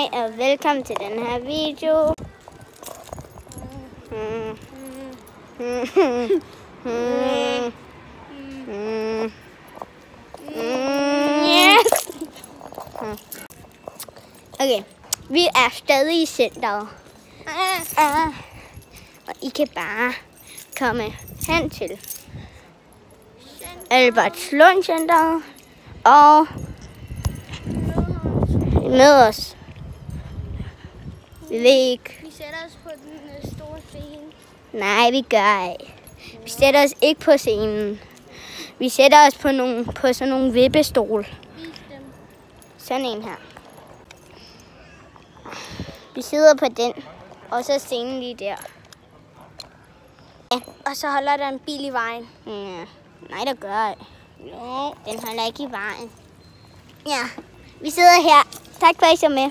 Hej og velkommen til den her video. Okay, vi er stadig i centeret. Og I kan bare komme hen til Albertslund Centeret og med os. Vi ved ikke. Vi sætter os på den store scene. Nej, vi gør ikke. Vi sætter os ikke på scenen. Vi sætter os på sådan nogle vippestol. Sådan en her. Vi sidder på den, og så scenen lige der. Ja, og så holder der en bil i vejen. Ja. Nej, der gør ikke. Jo, den holder ikke i vejen. Ja, vi sidder her. Tak for at I så med.